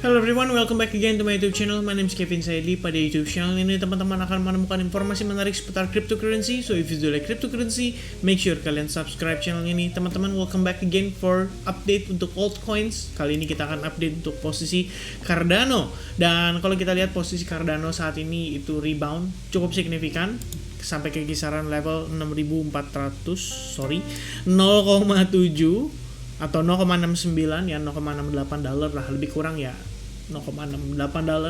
Hello everyone, welcome back again to my YouTube channel. My name is Kevin Saidli. Pada YouTube channel ini teman-teman akan menemukan informasi menarik seputar cryptocurrency. So if you do like cryptocurrency, make sure kalian subscribe channel ini. Teman-teman, welcome back again for update untuk altcoins. Kali ini kita akan update untuk posisi Cardano. Dan kalau kita lihat posisi Cardano saat ini itu rebound cukup signifikan sampai ke kisaran level 0,7 atau 0,69 ya, $0,68 lah, lebih kurang ya $0,68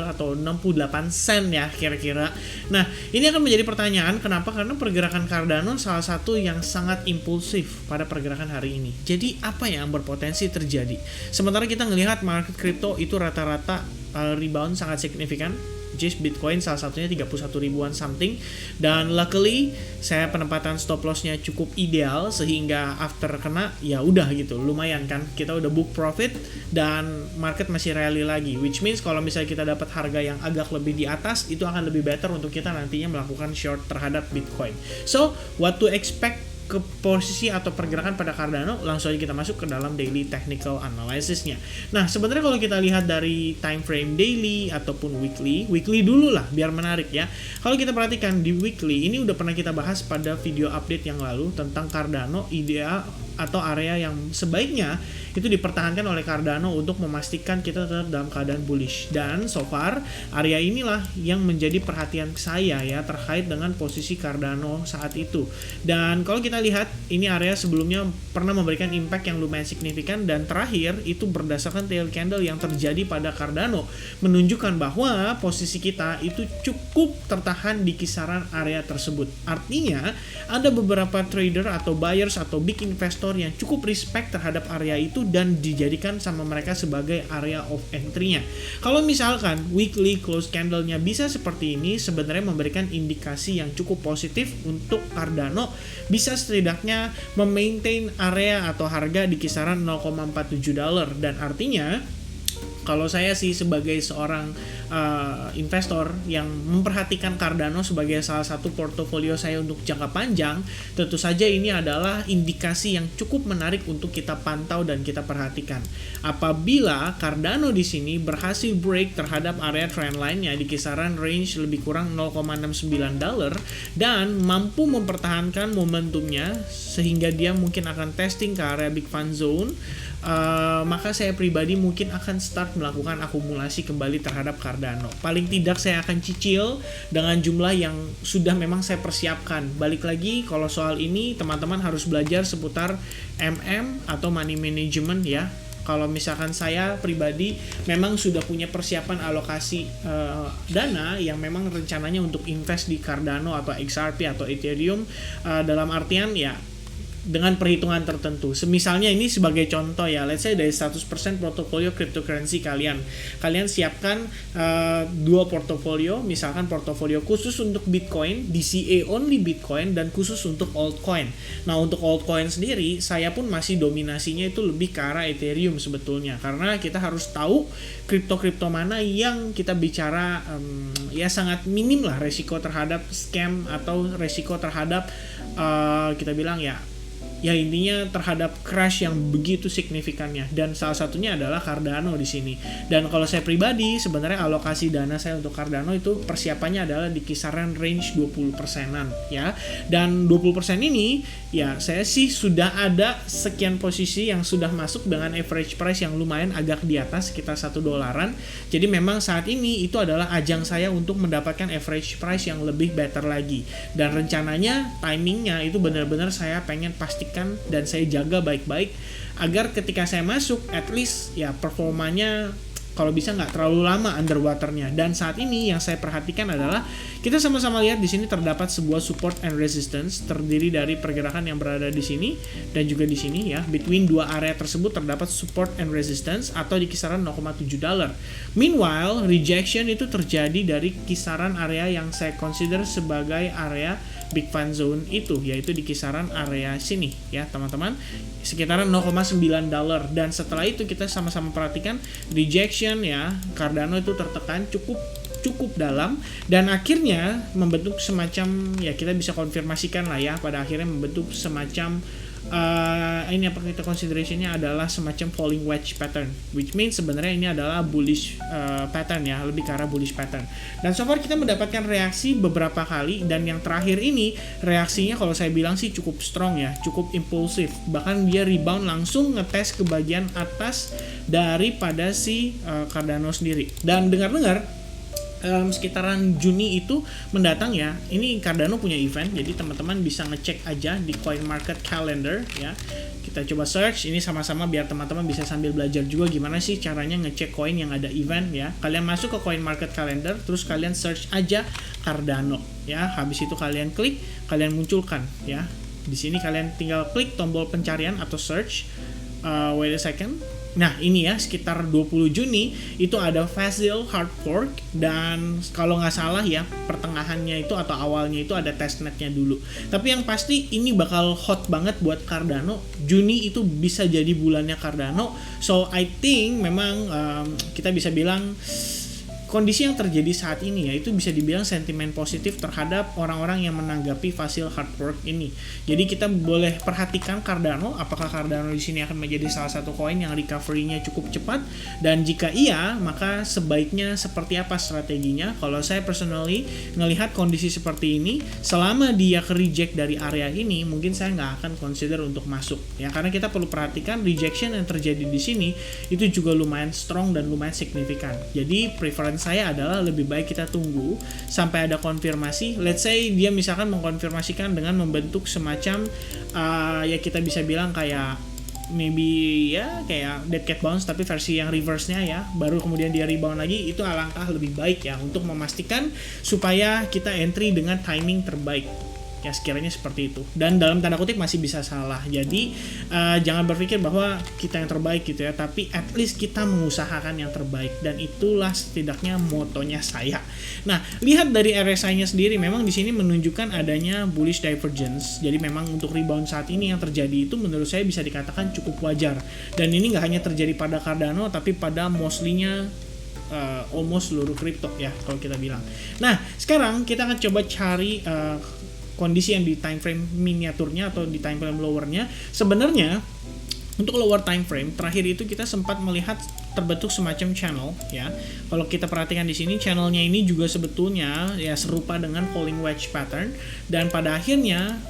atau 68 sen ya kira-kira. Nah, ini akan menjadi pertanyaan kenapa? Karena pergerakan Cardano salah satu yang sangat impulsif pada pergerakan hari ini. Jadi apa yang berpotensi terjadi? Sementara kita melihat market crypto itu rata-rata rebound sangat signifikan. Bitcoin salah satunya 31 ribuan something, dan luckily saya penempatan stop lossnya cukup ideal sehingga after kena ya udah gitu, lumayan kan, kita udah book profit dan market masih rally lagi, which means kalau misalnya kita dapat harga yang agak lebih di atas itu akan lebih better untuk kita nantinya melakukan short terhadap Bitcoin. So what to expect ke posisi atau pergerakan pada Cardano? Langsung aja kita masuk ke dalam daily technical analysisnya. Nah, sebenarnya kalau kita lihat dari time frame daily ataupun weekly dulu lah biar menarik ya. Kalau kita perhatikan di weekly ini udah pernah kita bahas pada video update yang lalu tentang Cardano ideal atau area yang sebaiknya itu dipertahankan oleh Cardano untuk memastikan kita tetap dalam keadaan bullish. Dan so far area inilah yang menjadi perhatian saya ya terkait dengan posisi Cardano saat itu. Dan kalau kita lihat ini area sebelumnya pernah memberikan impact yang lumayan signifikan, dan terakhir itu berdasarkan tail candle yang terjadi pada Cardano menunjukkan bahwa posisi kita itu cukup tertahan di kisaran area tersebut. Artinya ada beberapa trader atau buyers atau big investor yang cukup respect terhadap area itu dan dijadikan sama mereka sebagai area of entry-nya. Kalau misalkan weekly close candle-nya bisa seperti ini, sebenarnya memberikan indikasi yang cukup positif untuk Cardano bisa setidaknya memaintain area atau harga di kisaran $0,47, dan artinya kalau saya sih sebagai seorang investor yang memperhatikan Cardano sebagai salah satu portofolio saya untuk jangka panjang, tentu saja ini adalah indikasi yang cukup menarik untuk kita pantau dan kita perhatikan. Apabila Cardano di sini berhasil break terhadap area trendline-nya di kisaran range lebih kurang $0,69 dan mampu mempertahankan momentumnya sehingga dia mungkin akan testing ke area big fund zone, maka saya pribadi mungkin akan start melakukan akumulasi kembali terhadap Cardano. Paling tidak saya akan cicil dengan jumlah yang sudah memang saya persiapkan. Balik lagi, kalau soal ini teman-teman harus belajar seputar MM atau money management ya. Kalau misalkan saya pribadi memang sudah punya persiapan alokasi dana yang memang rencananya untuk invest di Cardano atau XRP atau Ethereum, dalam artian ya dengan perhitungan tertentu. Semisalnya ini sebagai contoh ya, let's say dari 100% portofolio cryptocurrency kalian siapkan 2 portofolio, misalkan portofolio khusus untuk Bitcoin, DCA only Bitcoin, dan khusus untuk altcoin. Nah, untuk altcoin sendiri saya pun masih dominasinya itu lebih ke arah Ethereum sebetulnya, karena kita harus tahu kripto mana yang kita bicara ya sangat minim lah resiko terhadap scam atau resiko terhadap kita bilang ya intinya terhadap crash yang begitu signifikannya, dan salah satunya adalah Cardano di sini. Dan kalau saya pribadi sebenarnya alokasi dana saya untuk Cardano itu persiapannya adalah di kisaran range 20%-an ya. Dan 20% ini ya saya sih sudah ada sekian posisi yang sudah masuk dengan average price yang lumayan agak di atas sekitar $1. Jadi memang saat ini itu adalah ajang saya untuk mendapatkan average price yang lebih better lagi. Dan rencananya timingnya itu benar-benar saya pengen pastikan dan saya jaga baik-baik agar ketika saya masuk at least ya performanya kalau bisa nggak terlalu lama underwaternya. Dan saat ini yang saya perhatikan adalah kita sama-sama lihat di sini terdapat sebuah support and resistance terdiri dari pergerakan yang berada di sini dan juga di sini ya. Between dua area tersebut terdapat support and resistance atau di kisaran $0,7. Meanwhile, rejection itu terjadi dari kisaran area yang saya consider sebagai area big fund zone itu, yaitu di kisaran area sini ya teman-teman, sekitaran $0,9. Dan setelah itu kita sama-sama perhatikan rejection ya, Cardano itu tertekan cukup dalam dan akhirnya membentuk semacam ya, kita bisa konfirmasikan lah ya, pada akhirnya membentuk semacam ini apa kita considerationnya adalah semacam falling wedge pattern, which means sebenarnya ini adalah bullish pattern ya, lebih ke arah bullish pattern. Dan so far kita mendapatkan reaksi beberapa kali, dan yang terakhir ini reaksinya kalau saya bilang sih cukup strong ya, cukup impulsif, bahkan dia rebound langsung ngetes ke bagian atas daripada si Cardano sendiri. Dan dengar-dengar sekitaran Juni itu mendatang ya, ini Cardano punya event, jadi teman-teman bisa ngecek aja di Coin Market Calendar ya. Kita coba search ini sama-sama biar teman-teman bisa sambil belajar juga gimana sih caranya ngecek koin yang ada event ya. Kalian masuk ke Coin Market Calendar, terus kalian search aja Cardano ya. Habis itu kalian klik, kalian munculkan ya. Di sini kalian tinggal klik tombol pencarian atau search. Wait a second. Nah ini ya, sekitar 20 Juni itu ada Fazil hard fork, dan kalau nggak salah ya pertengahannya itu atau awalnya itu ada testnetnya dulu. Tapi yang pasti ini bakal hot banget buat Cardano. Juni itu bisa jadi bulannya Cardano. So I think memang kita bisa bilang kondisi yang terjadi saat ini ya itu bisa dibilang sentimen positif terhadap orang-orang yang menanggapi Fazil hard fork ini. Jadi kita boleh perhatikan Cardano, apakah Cardano di sini akan menjadi salah satu koin yang recovery-nya cukup cepat, dan jika iya maka sebaiknya seperti apa strateginya. Kalau saya personally ngelihat kondisi seperti ini, selama dia ke reject dari area ini, mungkin saya nggak akan consider untuk masuk ya, karena kita perlu perhatikan rejection yang terjadi di sini itu juga lumayan strong dan lumayan signifikan. Jadi preference saya adalah lebih baik kita tunggu sampai ada konfirmasi. Let's say dia misalkan mengkonfirmasikan dengan membentuk semacam ya kita bisa bilang kayak maybe ya kayak dead cat bounce tapi versi yang reverse-nya ya, baru kemudian dia rebound lagi, itu alangkah lebih baik ya untuk memastikan supaya kita entry dengan timing terbaik. Ya sekiranya seperti itu, dan dalam tanda kutip masih bisa salah. Jadi jangan berpikir bahwa kita yang terbaik gitu ya, tapi at least kita mengusahakan yang terbaik, dan itulah setidaknya motonya saya. Nah, lihat dari RSI-nya sendiri memang di sini menunjukkan adanya bullish divergence. Jadi memang untuk rebound saat ini yang terjadi itu menurut saya bisa dikatakan cukup wajar, dan ini nggak hanya terjadi pada Cardano tapi pada mostly-nya almost seluruh kripto ya kalau kita bilang. Nah, sekarang kita akan coba cari kondisi yang di time frame miniaturnya atau di time frame lowernya. Sebenarnya untuk lower time frame terakhir itu kita sempat melihat terbentuk semacam channel ya. Kalau kita perhatikan di sini channelnya ini juga sebetulnya ya serupa dengan falling wedge pattern, dan pada akhirnya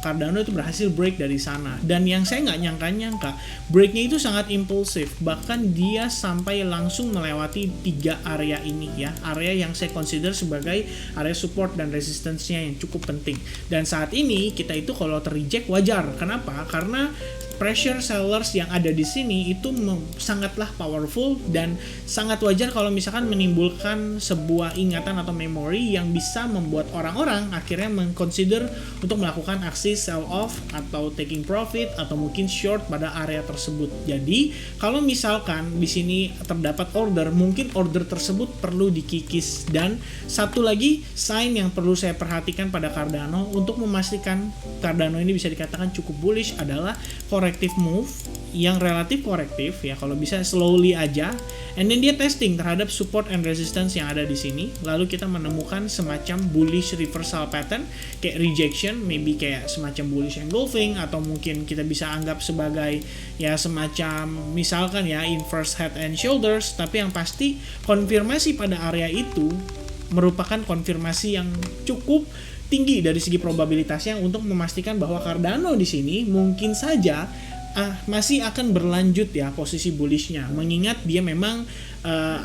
Cardano itu berhasil break dari sana. Dan yang saya nggak nyangka breaknya itu sangat impulsif, bahkan dia sampai langsung melewati 3 area ini ya, area yang saya consider sebagai area support dan resistance-nya yang cukup penting. Dan saat ini kita itu kalau terreject wajar. Kenapa? Karena pressure sellers yang ada di sini itu sangatlah powerful, dan sangat wajar kalau misalkan menimbulkan sebuah ingatan atau memori yang bisa membuat orang-orang akhirnya mengconsider untuk melakukan aksi sell off atau taking profit atau mungkin short pada area tersebut. Jadi kalau misalkan di sini terdapat order, mungkin order tersebut perlu dikikis. Dan satu lagi sign yang perlu saya perhatikan pada Cardano untuk memastikan Cardano ini bisa dikatakan cukup bullish adalah corrective move yang relatif korektif ya, kalau bisa slowly aja, and then dia testing terhadap support and resistance yang ada di sini, lalu kita menemukan semacam bullish reversal pattern kayak rejection, maybe kayak semacam bullish engulfing, atau mungkin kita bisa anggap sebagai ya semacam misalkan ya inverse head and shoulders. Tapi yang pasti konfirmasi pada area itu merupakan konfirmasi yang cukup tinggi dari segi probabilitasnya untuk memastikan bahwa Cardano di sini mungkin saja masih akan berlanjut ya posisi bullishnya, mengingat dia memang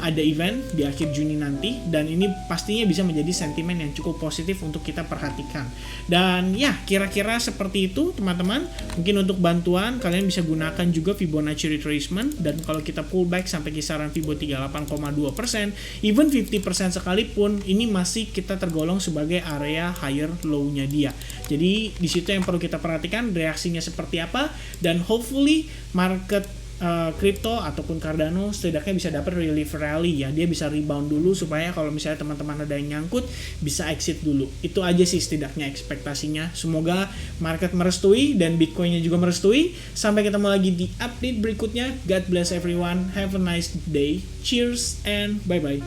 ada event di akhir Juni nanti, dan ini pastinya bisa menjadi sentimen yang cukup positif untuk kita perhatikan. Dan ya kira-kira seperti itu teman-teman. Mungkin untuk bantuan kalian bisa gunakan juga Fibonacci retracement, dan kalau kita pullback sampai kisaran Fibo 38,2%, even 50% sekalipun, ini masih kita tergolong sebagai area higher low-nya dia. Jadi di situ yang perlu kita perhatikan reaksinya seperti apa, dan hopefully market crypto ataupun Cardano setidaknya bisa dapat relief rally ya, dia bisa rebound dulu supaya kalau misalnya teman-teman ada yang nyangkut bisa exit dulu. Itu aja sih setidaknya ekspektasinya. Semoga market merestui dan Bitcoinnya juga merestui. Sampai ketemu lagi di update berikutnya. God bless everyone, have a nice day, cheers and bye bye.